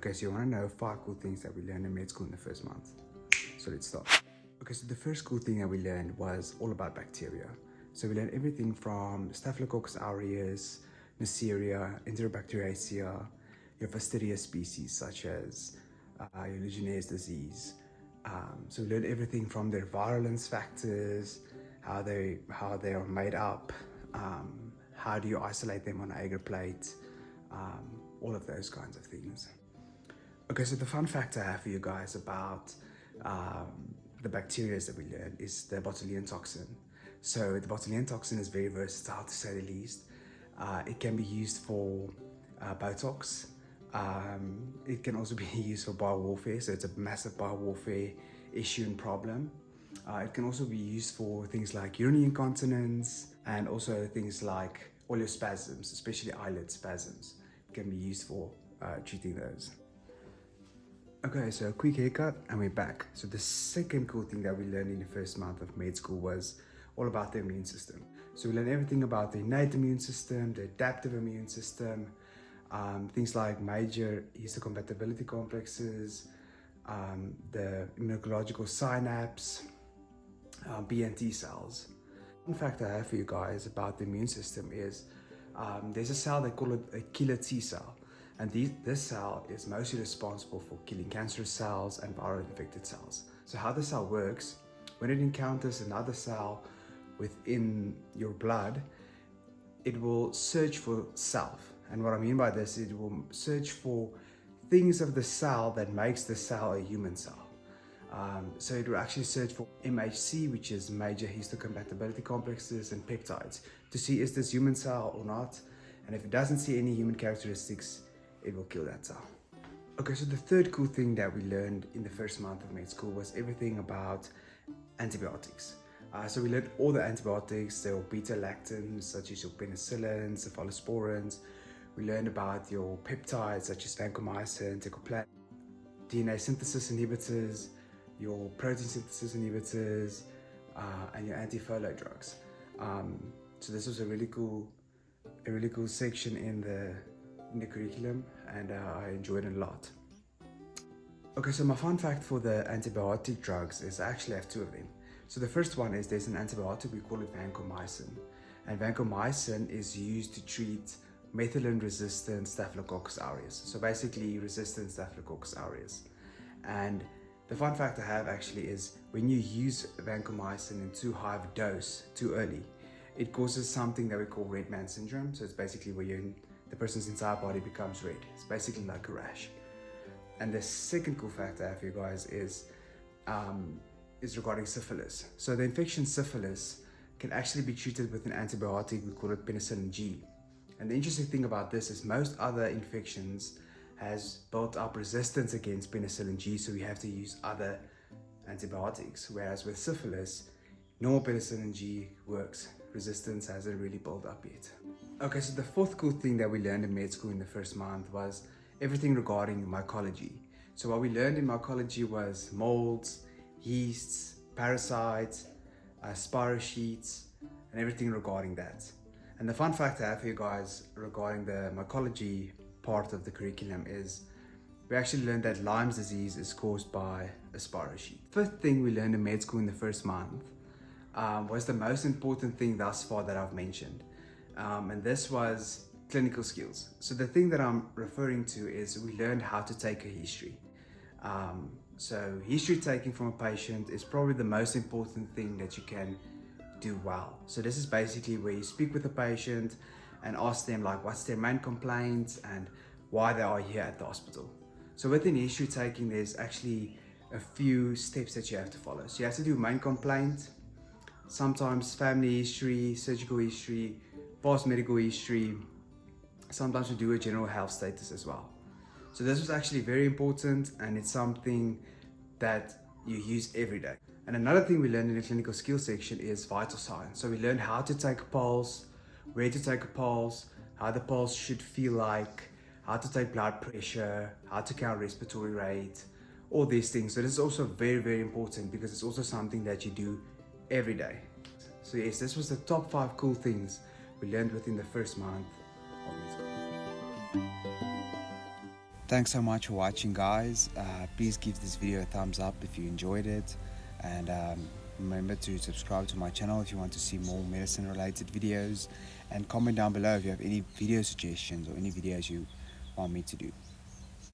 Okay, so you want to know 5 cool things that we learned in med school in the first month. So let's start. Okay, so the first cool thing that we learned was all about bacteria. So we learned everything from Staphylococcus aureus, Neisseria, Enterobacteriaceae, your fastidious species such as your Legionnaires disease. So we learned everything from their virulence factors, how they are made up, how do you isolate them on an agar plate, all of those kinds of things. Okay, so the fun fact I have for you guys about the bacteria that we learned is the botulinum toxin. So the botulinum toxin is very versatile, to say the least. It can be used for Botox. It can also be used for biowarfare, so it's a massive biowarfare issue and problem. It can also be used for things like urinary incontinence and also things like oleospasms, especially eyelid spasms. It can be used for treating those. Okay, so a quick haircut and we're back. So the second cool thing that we learned in the first month of med school was all about the immune system. So we learned everything about the innate immune system, the adaptive immune system, things like major histocompatibility complexes, the immunological synapse, B and T cells. One fact I have for you guys about the immune system is there's a cell, they call it a killer T cell. And this cell is mostly responsible for killing cancerous cells and viral infected cells. So how the cell works, when it encounters another cell within your blood, it will search for self. And what I mean by this, it will search for things of the cell that makes the cell a human cell. So it will actually search for MHC, which is major histocompatibility complexes, and peptides to see is this human cell or not. And if it doesn't see any human characteristics, it will kill that cell. Okay, so the third cool thing that we learned in the first month of med school was everything about antibiotics. So we learned all the antibiotics. There were beta-lactams such as your penicillins, cephalosporins. We learned about your peptides such as vancomycin, tecoplasma, DNA synthesis inhibitors, your protein synthesis inhibitors, and your antifolate drugs. So this was a really cool section in the curriculum, and I enjoyed it a lot. Okay, so my fun fact for the antibiotic drugs is I actually have 2 of them. So the first one is there's an antibiotic, we call it vancomycin. And vancomycin is used to treat methicillin-resistant Staphylococcus aureus. So basically resistant Staphylococcus aureus. And the fun fact I have actually is when you use vancomycin in too high of a dose too early, it causes something that we call red man syndrome. So it's basically where the person's entire body becomes red. It's basically like a rash. And the second cool fact I have for you guys is regarding syphilis. So the infection syphilis can actually be treated with an antibiotic, we call it penicillin G. And the interesting thing about this is most other infections has built up resistance against penicillin G, so we have to use other antibiotics. Whereas with syphilis, normal penicillin G works. Resistance hasn't really built up yet. Okay, so the fourth cool thing that we learned in med school in the first month was everything regarding mycology. So what we learned in mycology was molds, yeasts, parasites, spirochetes, and everything regarding that. And the fun fact I have for you guys regarding the mycology part of the curriculum is we actually learned that Lyme's disease is caused by a spirochete. Fifth thing we learned in med school in the first month was the most important thing thus far that I've mentioned. And this was clinical skills. So the thing that I'm referring to is we learned how to take a history. So history taking from a patient is probably the most important thing that you can do well. So this is basically where you speak with the patient and ask them like what's their main complaints and why they are here at the hospital. So within history taking, there's actually a few steps that you have to follow. So you have to do main complaint, sometimes family history, surgical history, past medical history. Sometimes we do a general health status as well. So this was actually very important, and it's something that you use every day. And another thing we learned in the clinical skills section is vital signs. So we learned how to take a pulse, where to take a pulse, how the pulse should feel like, how to take blood pressure, how to count respiratory rate, all these things. So this is also very, very important because it's also something that you do every day. So yes, this was the top 5 cool things we learned within the first month of med school. Thanks so much for watching, guys. Please give this video a thumbs up if you enjoyed it, and remember to subscribe to my channel if you want to see more medicine related videos, and comment down below if you have any video suggestions or any videos you want me to do.